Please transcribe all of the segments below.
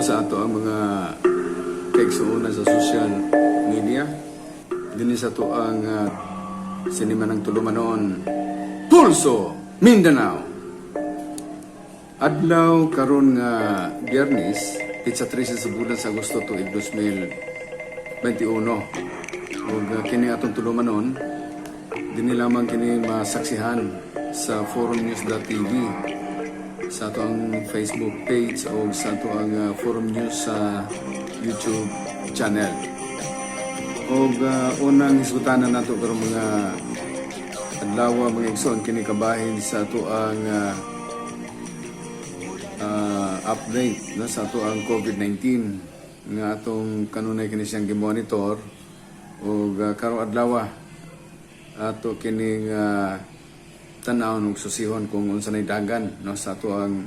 sa ato ang mga kaigsuonan sa social media. Dini sa to ang sinima ng tulumanon, Pulso Mindanao. Adlaw karon nga Biyernes, pitsa 13 sa bulan sa Agosto tuig 2021. Ug kini atong tulumanon, dini lamang kini masaksihan sa forumnews.tv, sa ato ang Facebook page o sa ato ang Forum News sa YouTube channel. O unang hisgutanan nato pero mga adlaw mga igsoon kini kabahin sa ato ang update no, sa ato ang COVID-19 nga atong kanunay kini siyang gimonitor o karong adlaw ato kining tanaw ng susihon kung unsa nay dagan no sa ato ang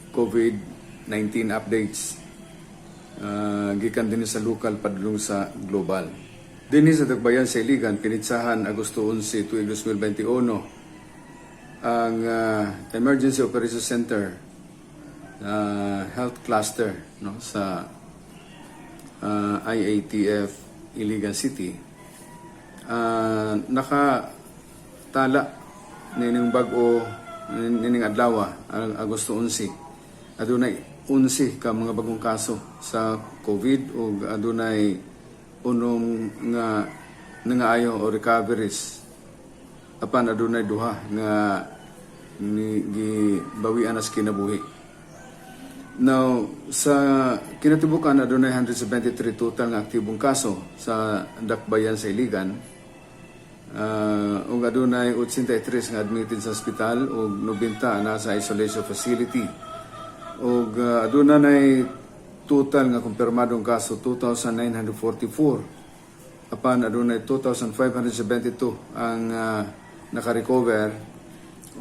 COVID-19 updates gikan din sa lokal padulong sa global. Dinhi sa Dakbayan sa Iligan pinitsahan Agosto 11 tuig 2021 ang Emergency Operations Center health cluster no sa IATF Iligan City. Nakatala nining bag-o nining adlaw ang Agosto 11 adunay 11 ka mga bagong kaso sa COVID o adunay unom nga nangaayo o recoveries apan adunay duha nga gibawian as kinabuhi. Now sa kinatibukan adunay 173 total nga aktibong kaso sa Dakbayan sa Iligan. Ug adunay 83 nga admitted sa ospital ug 90 na sa isolation facility. Ug adunay total nga kumpirmadong kaso 2,944. Apan adunay 2,572 ang naka-recover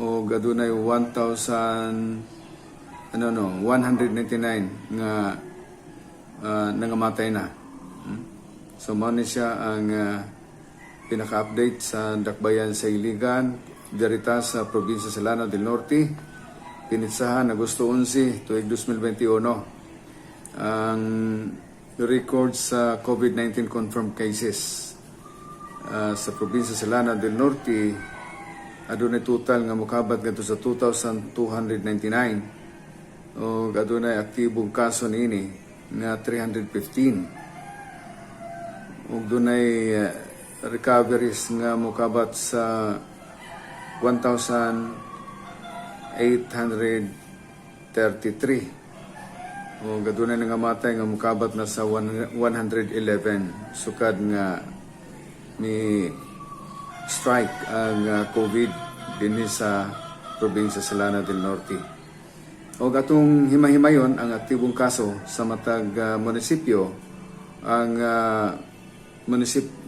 ug adunay 199 nga nangamatay na. So mao ni siya ang pinaka-update sa Dakbayan sa Iligan dirita sa probinsya sa Lanao del Norte. Pinitsahan Agosto 11 tuig 2021 ang record sa COVID-19 confirmed cases sa probinsya sa Lanao del Norte. Adunay total nga mokabat ngadto sa 2,299 o adunay aktibong kaso niini nga 315 ug dunay recoveries nga mokabat sa 1,833 o adunay nangamatay nga mokabat na sa 111 sukad nga ni strike ang COVID dinhi sa probinsya sa Lanao del Norte. O atong himahimayon ang aktibong kaso sa matag munisipyo. Ang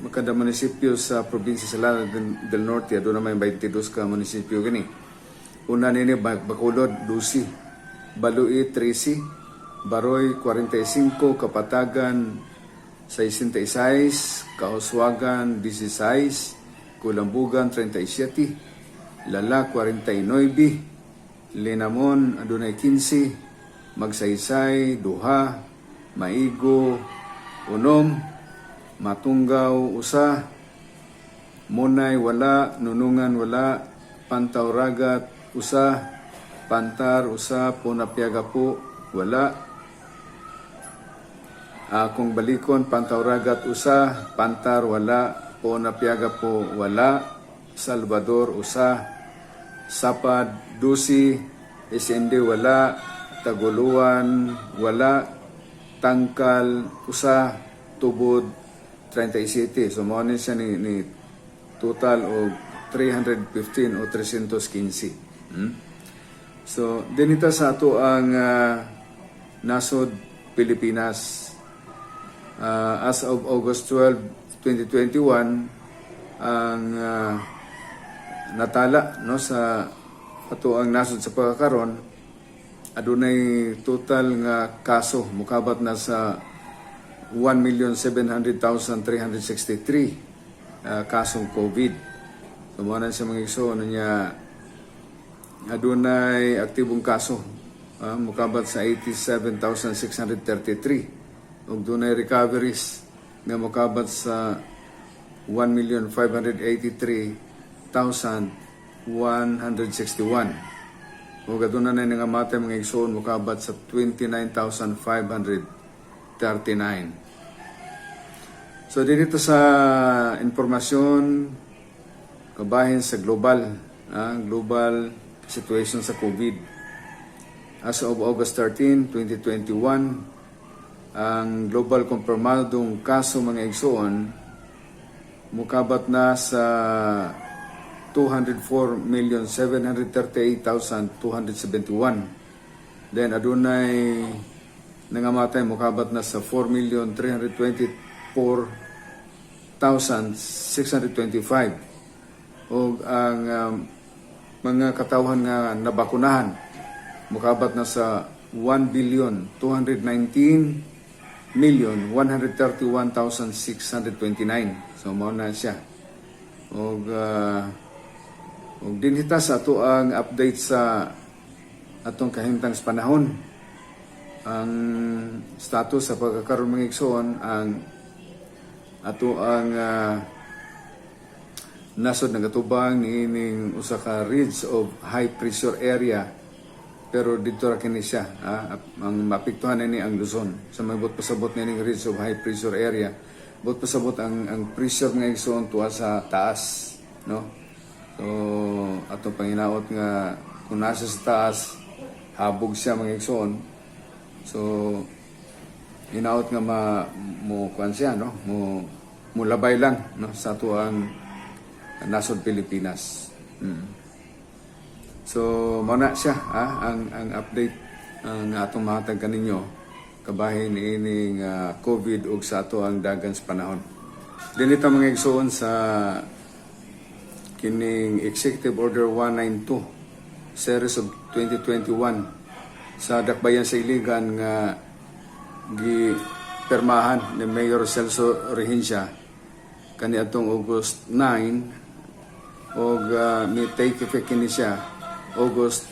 kada munisipyo sa probinsya sa Lanao del Norte aduna may 22 ka munisipyo gani. Una nini Bacolod 12, Balui 13, Baroy 45, Kapatagan 66, Kauswagan 16, Kulambugan 37, Lala 49, Linamon adunay 15, Magsaysay 2, Maigo 1, Matunggaw 1, Munay wala, Nunungan wala, Pantauragat 1, Pantar 1, Punapiagapo wala, Akong Balikon Pantauragat 1, Pantar wala, Punapiagapo wala, Salvador 1, Sapad 12, Isende wala, Taguluan wala, Tangkal 1, Tubod 37. So mao ni siya ni total og 315 o 315. So dinita sa ato ang nasod Pilipinas as of August 12, 2021 ang natala no sa ato ang nasod sa pagkakaron adunay total nga kaso mokabat na sa 1,700,363 kasong COVID. So mo na sa mga igsoon niya adunay aktibong kaso mukabat sa 87,633 ug dunay recoveries nga mukabat sa 1,583,161 ug aduna na nga matay mga igsoon mukabat sa 29,539. So dito sa impormasyon kabahin sa global situation sa COVID. As of August 13, 2021, ang global kumpirmadong kaso mga igsoon mukabat na sa 204,738,271. Then adunay nangamatay mukabat na sa 4,324,625. O ang mga katawhan nga nabakunahan mukabat na sa 1,219,131,629. So mao na siya. Og dinhita sa ato ang update sa atong kahimtang sa panahon. Ang status sa pagkakaroon mga igsoon ang ato ang nasod nagatubang niining usa ka ridge of high pressure area, pero dito ra kini siya ang mapiktuhan ni ang Luzon sa may bot pasabot nining ridge of high pressure area. Bot pasabot ang pressure nga igsoon tuwa sa taas, no? So atong panginaot nga kung nasa sa taas habog siya mga igsoon. So hinaot nga mo kuan siya, no? Mo labay lang, no, sa ato ang nasod Pilipinas. So mao na siya ang update nga atong mahatag kaninyo kabahin ining COVID ug sa ato ang dagan sa panahon. Dinita mga igsoon sa kining Executive Order 192 series of 2021 sa dakbayan sa Iligan nga gipermahan ni Mayor Celso Rehencia kani atong August 9 og may take effect kini siya August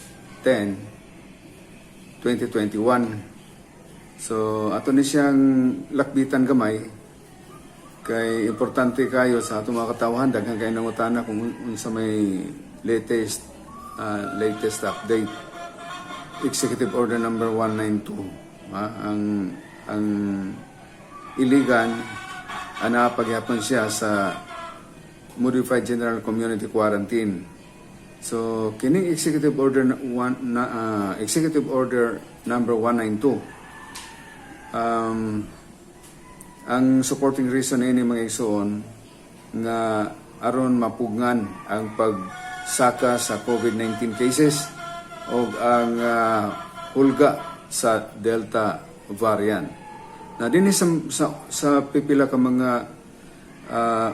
10, 2021. So ato ni siyang lakbitan gamay kay importante kayo sa atong mga katawhan daghang kay nangutana kung unsa may latest update. Executive Order number 192 ang Iligan ana paghapon siya sa Modified General Community Quarantine. So kining Executive Order Executive Order number 192 ang supporting reason ini mga igsoon nga aron mapugngan ang pagsaka sa COVID-19 cases o ang hulga sa Delta variant. Na dinhi sa pipila ka mga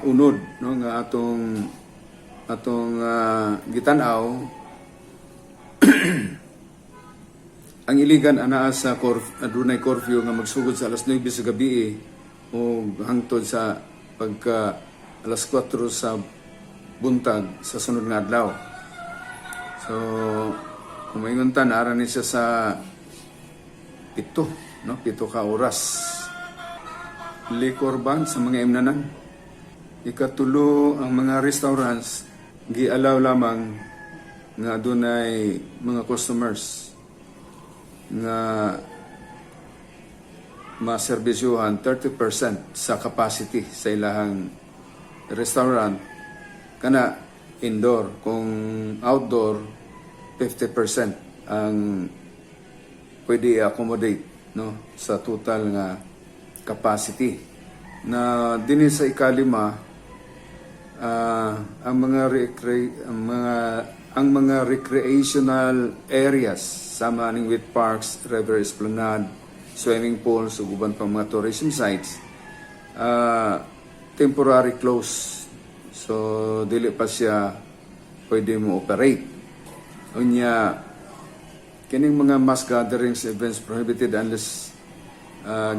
unod, no, nga atong gitan-aw ang Iligan anaa sa adunay curfew nga magsugod sa alas 9 sa gabi o hangtod sa pagka alas 4 sa buntag sa sunod nga adlaw. So kung mainguntan ara ni siya sa 7 ka oras. Liquor ban sa mga imnanan. Ikatulo ang mga restaurants gialaw lamang nga adunay mga customers nga maserbisyuhan 30% sa capacity sa ilahang restaurant kana indoor, kung outdoor 50% ang pwede i-accommodate, no, sa total nga capacity. Na dinhi sa ikalima ang mga recreational areas sama ning with parks, river esplanade, swimming pools ug uban pang mga tourism sites temporary close. So dili pa siya pwede mo operate. Unya kining mga mass gatherings events prohibited unless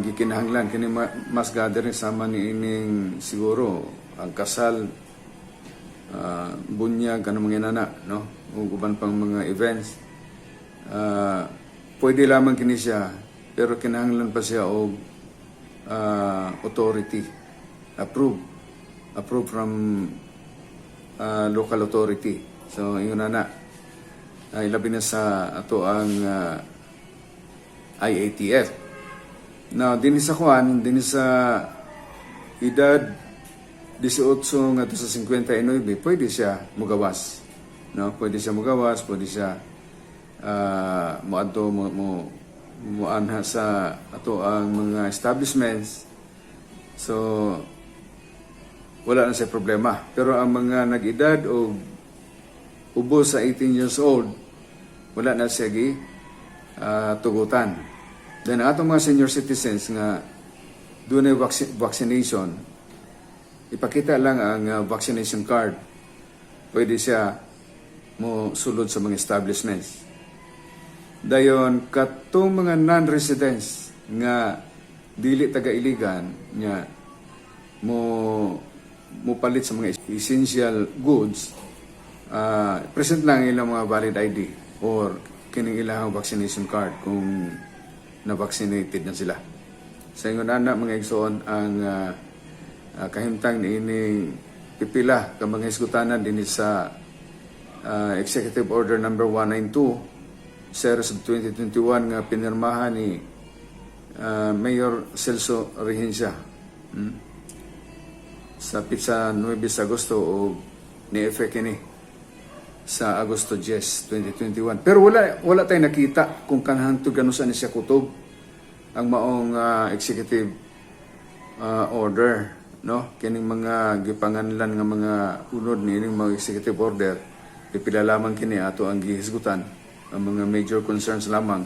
gikinahanglan. Kining mass gatherings sama ni ining siguro ang kasal, bunyag, kanang mga inana, no, ug uban pang mga events pwede lamang kini siya, pero kinahanglan pa siya og authority, approved from local authority. So ingon na ilabi na sa ato ang IATF. Now din sa kuan, din sa edad 18 ngadto sa 59, pwede siya mugawas. No, pwede siya mugawas, pwede siya moadto mo anha sa ato ang mga establishments. So wala na siya problema. Pero ang mga nag-edad o ubos sa 18 years old, wala na siya tugutan. Then atong mga senior citizens nga doon ay vaccination, ipakita lang ang vaccination card. Pwede siya mo sulod sa mga establishments. Dayon katong mga non-residents nga dili taga-iligan nya mo palit sa mga essential goods, present lang ilang mga valid ID or kining ilang vaccination card kung na-vaccinated na sila. Sa ingon ana mga igsoon, ang kahimtang niining pipila ka mga hisgutanan dinhi sa Executive Order number 192 series of 2021 nga pinirmahan ni Mayor Celso Regencia sa pitsa 9 sa Agosto o ni-effect ini sa Agosto 10, 2021. Pero wala tayong nakita kung kanhantod gano sa ni siya kutob ang maong executive order, no? Kining mga gipanganlan nga mga unod niining mga executive order, pipila lamang kini ato ang gihisgutan, ang mga major concerns lamang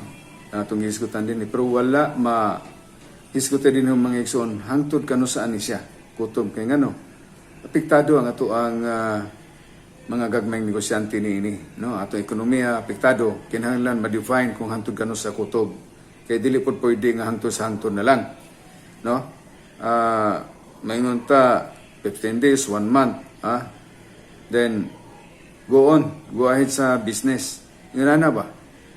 atong gihisgutan din. Pero wala hisgutan din ang mga igsoon hangtod kano saan ni siya kutob kay ngano apektado ang ato ang mga gagmayng negosyante niini, no? Ato ekonomiya apektado, kinahanglan ma-define kung hangtod kano sa kutob. Kay dili pod pwede nga hangtod sa hangtod na lang, no? Maingon ta 15 days, 1 month, then go ahead sa business. Yun na ba?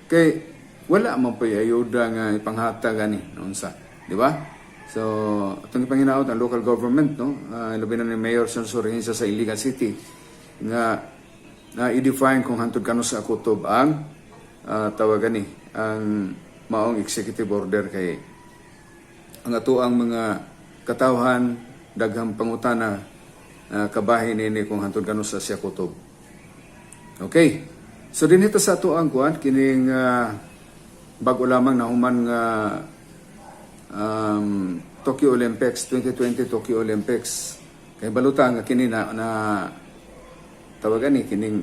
Kay wala man pa ayuda nga ipanghatag ani unsa, di ba? So atong ipanginaot ang local government, no? Labi na ni Mayor Celso Regencia sa Iligan City nga i-define kung hantod kano sa kutob ang tawagan ni ang maong executive order kay ang ato ang mga katawhan daghang pangutana kabahin ini kung hantod kano sa siya kutob. Okay. So din ito sa ato ang kuan kining bago lamang na human nga Tokyo Olympics 2020 Tokyo Olympics kay balutan nga kini na tawagan ni kining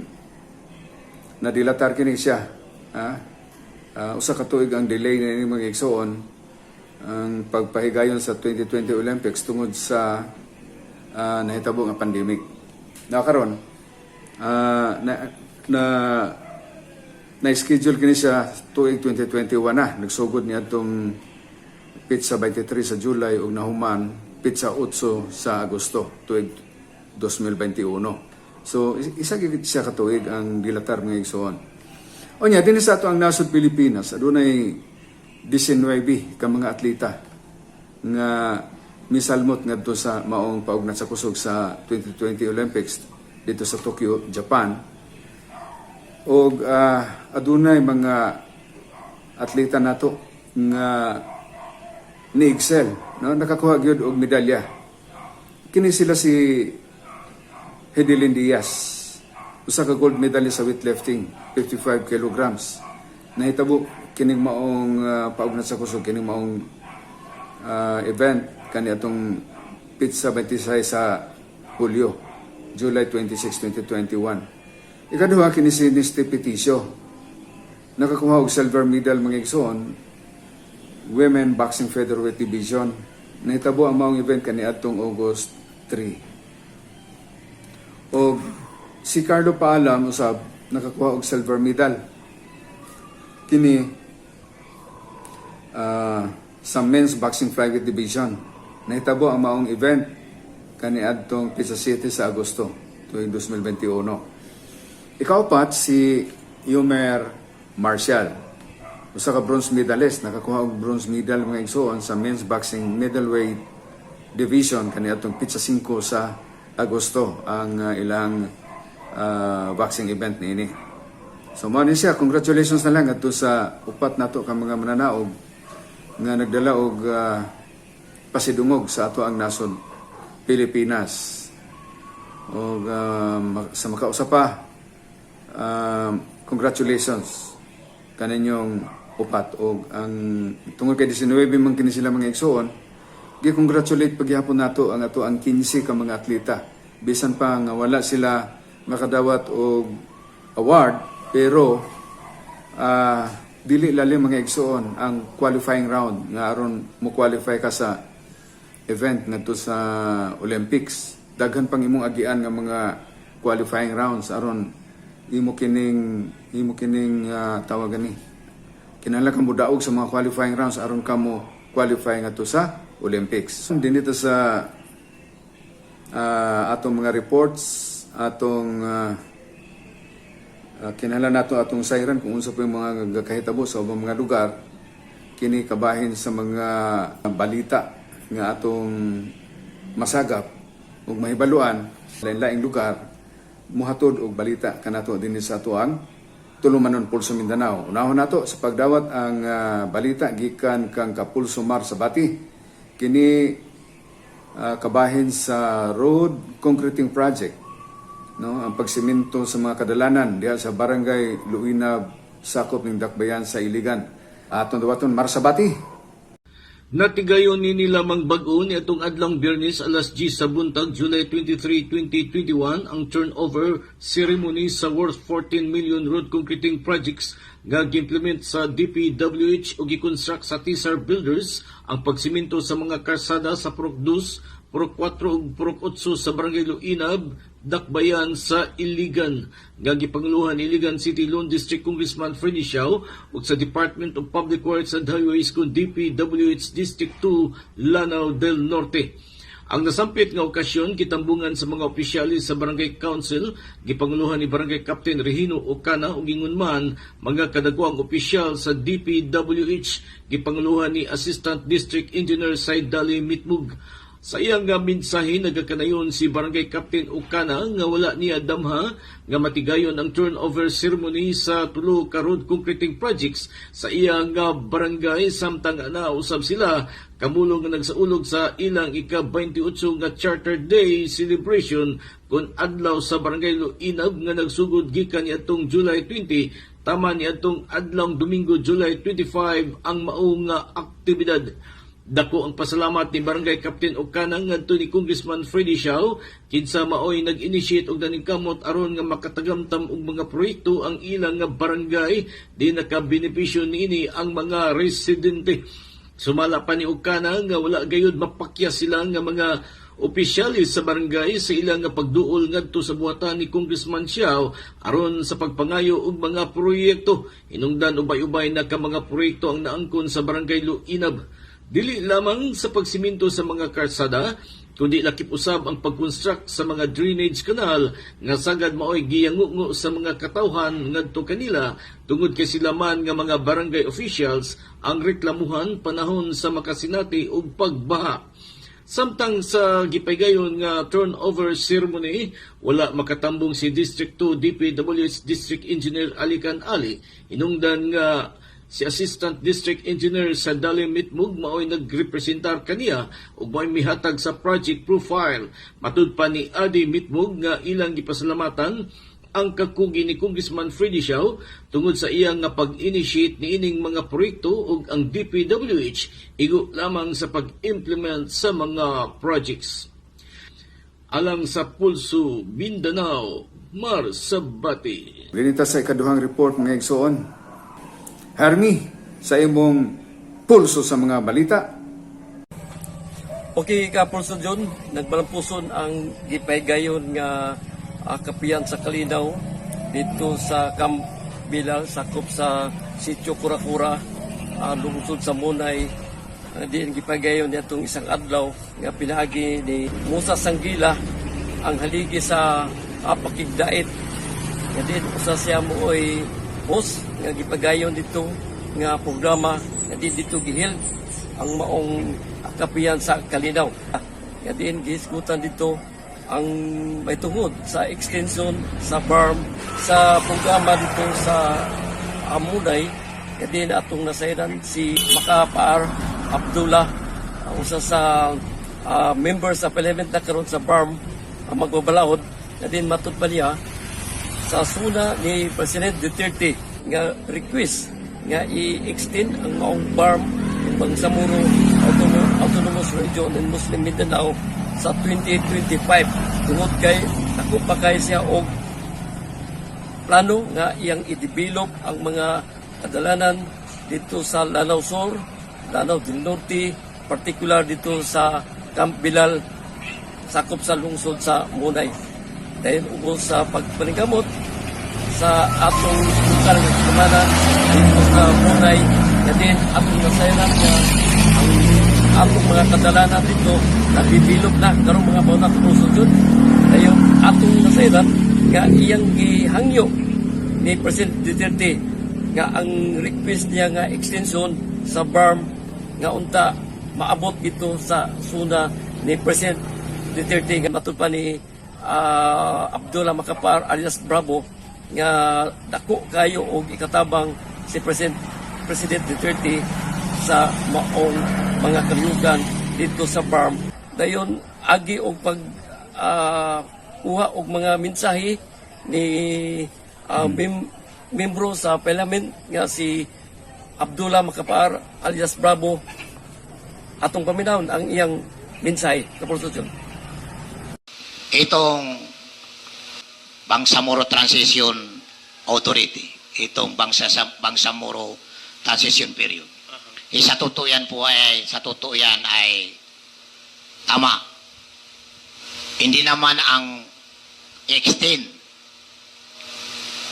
nadilatar kini siya, usa ka tuig ang delay na mga igsoon ang pagpahigayon sa 2020 Olympics tungod sa nahitabo nga pandemic. Nakaron na-schedule kini siya tuig 2021 na. Nagsugod niya itong pitsa 23 sa July ug nahuman pitsa 8 sa Agosto tuig 2021. So isa gid siya ka tuig ang dilatar nga igsoon. Onya dinhi sa ato ang nasod Pilipinas adunay 19 ka mga atleta nga misalmot ngadto sa maong paugnat sa kusog sa 2020 Olympics dito sa Tokyo, Japan. Og adunay mga atleta nato nga ni-excel, no? Nakakuha gyud og medalya. Kini sila si Hedelin Diaz, usa ka gold medalist sa weightlifting, 55 kilograms. Nahitabo kining maong paugnat sa kusog kining maong event kani atong pitsa 26 sa Hulyo, July 26, 2021. Ikaduha kini si Nisty Peticio. Nakakuha og silver medal mga igsoon, Women Boxing Featherweight Division. Nahitabo ang maong event kani atong August 3. Og si Carlo Paalam usab nakakuha og silver medal kini sa Men's Boxing Flyweight Division. Nahitabo ang maong event kani adtong Pizza City sa Agosto tuig 2021. Ikaapat si Yomer Marcial. usa ka bronze medalist nakakuha og bronze medal mga igsoon sa men's boxing middleweight division kaniadtong pitsa 5 sa Agosto ang ilang boxing event niini. So mao ni siya, congratulations na lang adto sa upat nato ka mga mananaog nga nagdala og pasidungog sa ato ang nasod Pilipinas. O sa makausa pa, congratulations kaninyong upat og ang tungod kay 19 man kini sila mga igsoon, gi-congratulate pagyapon nato ang ato ang 15 ka mga atleta. Bisan pa nga wala sila makadawat og award, pero dili lalim mga igsoon ang qualifying round nga aron mo qualify ka sa event ngadto sa Olympics. Daghan pang imong agian nga mga qualifying rounds aron imo kining tawagan ni kinahanglan kamo daog sa mga qualifying rounds aron kamo qualify ngadto sa Olympics. Dinito sa atong mga reports, atong kinahanglan nato atong sayran kung unsa pa yung mga kahitabo sa ubang mga lugar, kini kabahin sa mga balita nga atong masagap ug mahibaluan lain-laing lugar, muhatod og balita kanato dinhi sa atuang Tulumanon, Pulso, Mindanao. Unahon nato sa pagdawat ang balita gikan kang Kapulso Mar Sabati. Kini kabahin sa road concreting project, no, ang pagsiminto sa mga kadalanan diha sa Barangay Luinab, sakop ning Dakbayan sa Iligan. Atong dawaton Mar Sabati. Natigayon ni lamang bag-o ni atong adlang Biyernes alas 10 sa buntag, July 23, 2021 ang turnover ceremony sa worth 14 million road concreting projects nga gi-implement sa DPWH o gi-construct sa Tisar Builders ang pagsiminto sa mga karsada sa Purok 2, Purok 4 ug Purok 8 sa Barangay Luinab, Dakbayan sa Iligan. Nga gipanguluhan ni Iligan City Loan District Congressman Freddy Siao ug sa Department of Public Works and Highways kung DPWH District 2 Lanao del Norte. Ang nasampit nga okasyon kitambungan sa mga opisyalis sa Barangay Council, gipanguluhan ni Barangay Captain Regino Ocana ug ingon man mga kadagwang opisyal sa DPWH, gipanguluhan ni Assistant District Engineer Saidali Mitmug. Sa iyang mensahe nagakanayon si Barangay Captain Ocana nga wala niya damha nga matigayon ang turnover ceremony sa tulo ka road concreting projects sa iyang barangay, samtang usab sila kamulong nga nagsaulog sa ilang ika-28 nga Charter Day celebration kun adlaw sa Barangay Luinab nga nagsugod gikan niadtong July 20 tama niadtong adlawng Domingo July 25 ang mao nga aktibidad. Dako ang pasalamat ni Barangay Captain Ocana ngadto ni Congressman Freddy Siao kinsa maoy nag-initiate og daning kamot aron nga makatagamtam og mga proyekto ang ilang nga barangay di nakabenepisyo niini ang mga residente. Sumala pa ni Ocana nga wala gayud mapakya sila nga mga opisyalis sa barangay sa ilang nga pagduol ngadto sa buhatan ni Congressman Siao aron sa pagpangayo og mga proyekto. Hinungdan ubay-ubay na ka mga proyekto ang naangkon sa Barangay Luinab. Dili lamang sa pagsiminto sa mga karsada, kundi lakip usab ang pag-construct sa mga drainage canal nga sagad maoy giyangungo sa mga katawhan ngadto kanila tungod kay sila man nga mga barangay officials ang reklamuhan panahon sa makasinati og pagbaha. Samtang sa gipaygayon nga turnover ceremony, wala makatambong si District 2 DPWH District Engineer Alican Ali. Hinungdan nga si Assistant District Engineer Saidali Mitmug maoy nagrepresentar kaniya ug may mihatag sa project profile. Matud pa ni Adi Mitmug nga ilang gipasalamatan ang kakugi ni Congressman Freddy Siao tungod sa iyang nga pag-initiate ni ining mga proyekto ug ang DPWH igo lamang sa pag-implement sa mga projects. Alang sa Pulso, Mindanao, Mar Sabati. Ganita sa ikaduhang report mga igsoon. Hermi, sa imong pulso sa mga balita. Okay, Kapulso John, nagbalampuson ang gipaygayon nga kapiyan sa Kalinaw dito sa Bilal, sakop sa Sitio Kurakura, lungsod sa Munay. Di ang gipaygayon nitong isang adlaw nga pinaagi ni Musa Sanggila ang haligi sa Pakigdait. Nga din usa siya mooy host nga gipagayon dito nga programa nga dito gihil ang maong kapiyan sa Kalinaw. Nga din gihisgutan dito ang may tungod sa extension sa farm sa programa dito sa Amunay. Nga din atong nasayran si Makapaar Abdullah, usa sa member sa parliament na karon sa farm ang magbabalahod. Nga din matud pa niya sa suna ni President Duterte nga request nga i-extend ang maong farm ng Bangsamoro Autonomous Region in Muslim Mindanao sa 2025. Tungod kay ako pa kay siya og plano nga iyang i-develop ang mga kadalanan dito sa Lanao Sur, Lanao del Norte, particular dito sa Camp Bilal, sakop sa lungsod sa Munay. Dahil ubos sa pagpanigamot sa atong lokal na kamanan dito sa Munay, na din atong nasayran nga ang atong mga kadalanan dito nabibilog na karong mga mga kumusod. Dayon atong nasayran nga iyang gihangyo ni President Duterte nga ang request niya nga extension sa BARM nga unta maabot dito sa suna ni President Duterte nga matud pa ni Abdullah Makapaar alias Bravo nga dako kayo og ikatabang si President Duterte sa maong mga kalihukan dito sa farm. Dayon agi og pag kuha og mga mensahe ni membro sa parliament nga si Abdullah Makapaar alias Bravo. Atong paminawon ang iyang mensahe sa Konstitusyon. Itong Bangsamoro Transition Authority, itong Bangsamoro Transition Period. Sa totoo yan ay tama. Hindi naman ang extend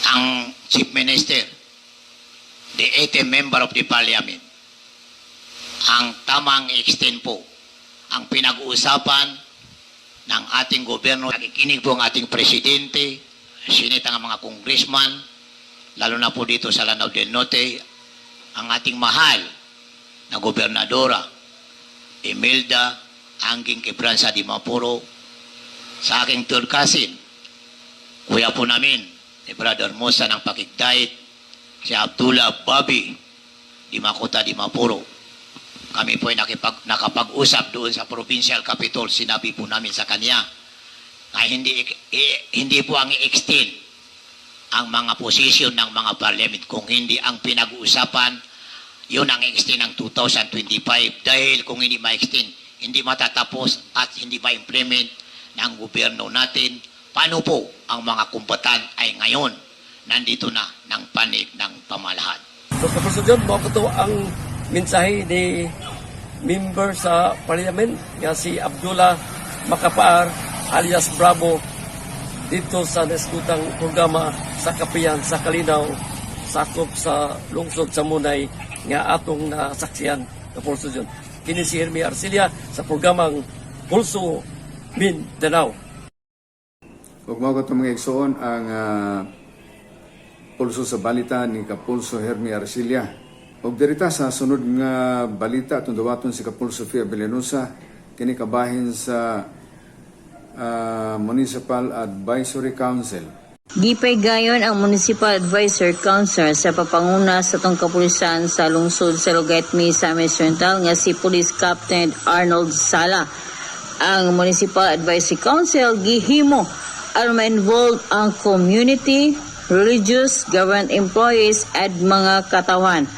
ang Chief Minister, the 18th member of the Parliament. Ang tamang extend po ang pinag-uusapan ng ating gobyerno. Nakikinig po ang ating presidente, sinita ng mga congressman, lalo na po dito sa Lanao del Norte, ang ating mahal na gobernadora, Imelda Angging Quebranza di Mapuro, sa aking third cousin, kuya po namin, ni Brother Musa ng Pakigdait, si Abdullah Bobby di Makota di Mapuro. Kami po ay nakapag-usap doon sa provincial capital. Sinabi po namin sa kanya na hindi po ang i-extend ang mga posisyon ng mga parliament kung hindi ang pinag-uusapan yun ang i-extend ng 2025 dahil kung hindi ma-extend hindi matatapos at hindi ma-implement ng gobyerno natin. Paano po ang mga kumpatan ay ngayon nandito na ng panig ng pamalahan. So sa Konstitusyon, mo ang mensahe ni member sa parliament nga si Abdullah Makapaar alias Bravo dito sa naskutang programa sa Kapiyan sa Kalinaw, sakop sa lungsod sa Munay nga atong nasaksiyan sa Konstitusyon. Kini si Hermie Arcilia sa programang Pulso Mindanao. Huwag mo ko mga igsoon ang pulso sa balita ni Kapulso Hermie Arcilia. Og dirita sa sunod nga balita atong dawaton si Kapulso Sofia Villanusa kini kabahin sa Municipal Advisory Council. Gipay gayon ang Municipal Advisory Council sa papanguna sa tong kapulisan sa lungsod sa Logetmi sa Oriental nga si Police Captain Arnold Sala. Ang Municipal Advisory Council gihimo aron ma-involve ang community, religious, government employees at mga katawan.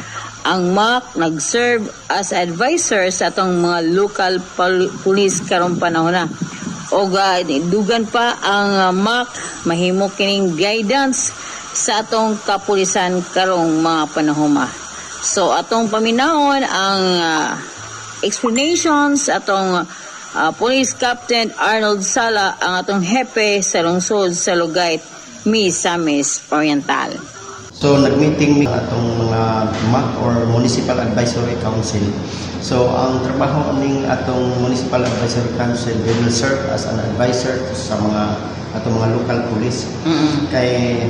Ang MAC nag-serve as advisor sa atong mga local police karong panahon na. O dugan pa ang MAC mahimo kining guidance sa atong kapulisan karong mga panahon. So atong paminawon ang explanations atong Police Captain Arnold Sala, ang atong hepe sa lungsod sa Lugait, Misamis Oriental. So nag-meeting atong mga MAC or Municipal Advisory Council. So ang trabaho ning atong Municipal Advisory Council, they will serve as an advisor sa mga atong mga local police. Kay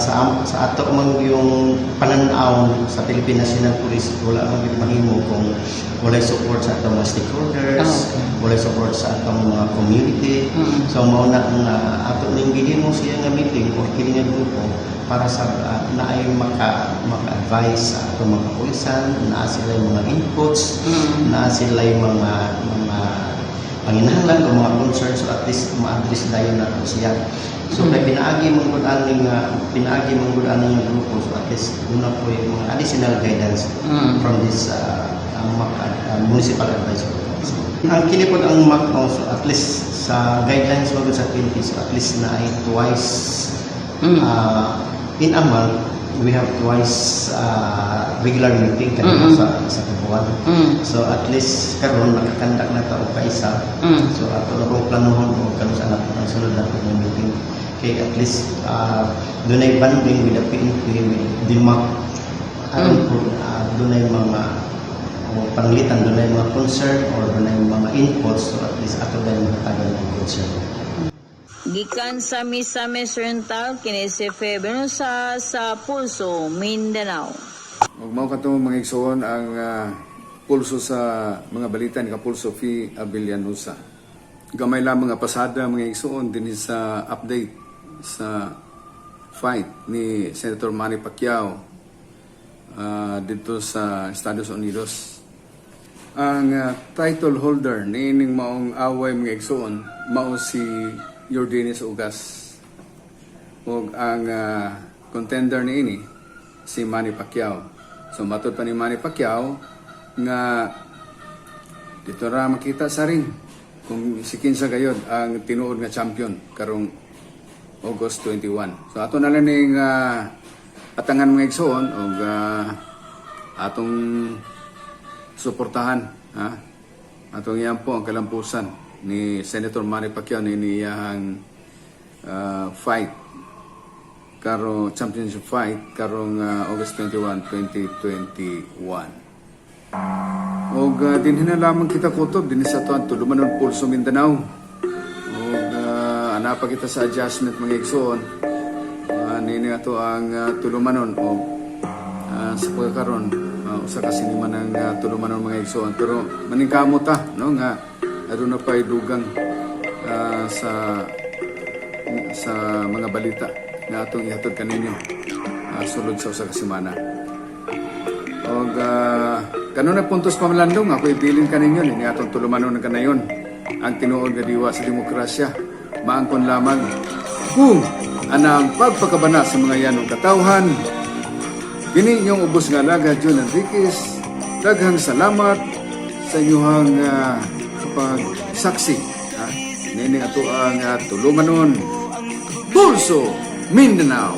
sa ato man yung pananaw sa Philippine National Police, wala man gyud mahimo kung walay support sa atong mga stakeholders, walay support sa atong mga community. So mao na ang ato ning gihimo siya nga meeting o kini nga grupo para sa naay maka-advise sa atong mga kapulisan, naa sila yung mga inputs, naa sila yung mga panginahanglan o mga concerns, so at least ma-address dayon nato siya. So kay pinaagi mong aning grupo, so at least muna po yung mga additional guidance from this municipal advisory council. Ang kinipod ang MAC also, at least sa guidelines mo sa 20, so at least na ay twice in a month, we have twice regular meeting kanina sa kabuan. So at least karon nakakandak na ta og kaisa. So ato na pong planuhon o kanus anak ang sunod na pong meeting. Okay, at least dunay banding with the PNP, with the MAC. Dunay mga panglitan, dunay mga concern or dunay mga inputs, so at least ato din matagal ng concern. Gikan sa Misamis Oriental, kini si Febeno sa Pulso, Mindanao. Ug mao katong mga igsoon ang pulso sa mga balita ni Kapulso Fi Abellanusa. Gamay lang mga pasada mga igsoon din sa update sa fight ni Senator Manny Pacquiao dito sa Estados Unidos. Ang title holder ni ining maong away mga igsoon mao si Yordenis Ugas. Ug ang contender ni ini si Manny Pacquiao. So matod pa ni Manny Pacquiao nga dito ra makita sa ring kung si kinsa gayod ang tinuod nga champion karong August 21. So ato na lang ning atangan mga igsoon og atong suportahan atong iyan po ang kalampusan ni Senator Manny Pacquiao ni iyang fight championship fight karong August 21, 2021. Og dinhi na lamang kita kutob dinhi sa tuan Tulumanon Pulso Mindanao. Og ana pa kita sa adjustment mga igsoon. Nini ato ang Tulumanon og sa pagkaron usa ka siniman ang Tulumanon mga igsoon, pero maningkamot ta no nga aduna pay dugang sa mga balita nga atong ihatod kaninyo sulod sa usa ka semana. Og kanunay puntos pamalandong ako ibilin kaninyo ni atong Tulumanon kanayon ang tinuod nga diwa sa demokrasya maangkon lamang kung anang pagpakabana sa mga yanong katawhan. Kini inyong ubos nga alaga Jun Enriquez, daghang salamat sa inyong pagsaksi. Nini ato ang Tulumanon Pulso Mindanao.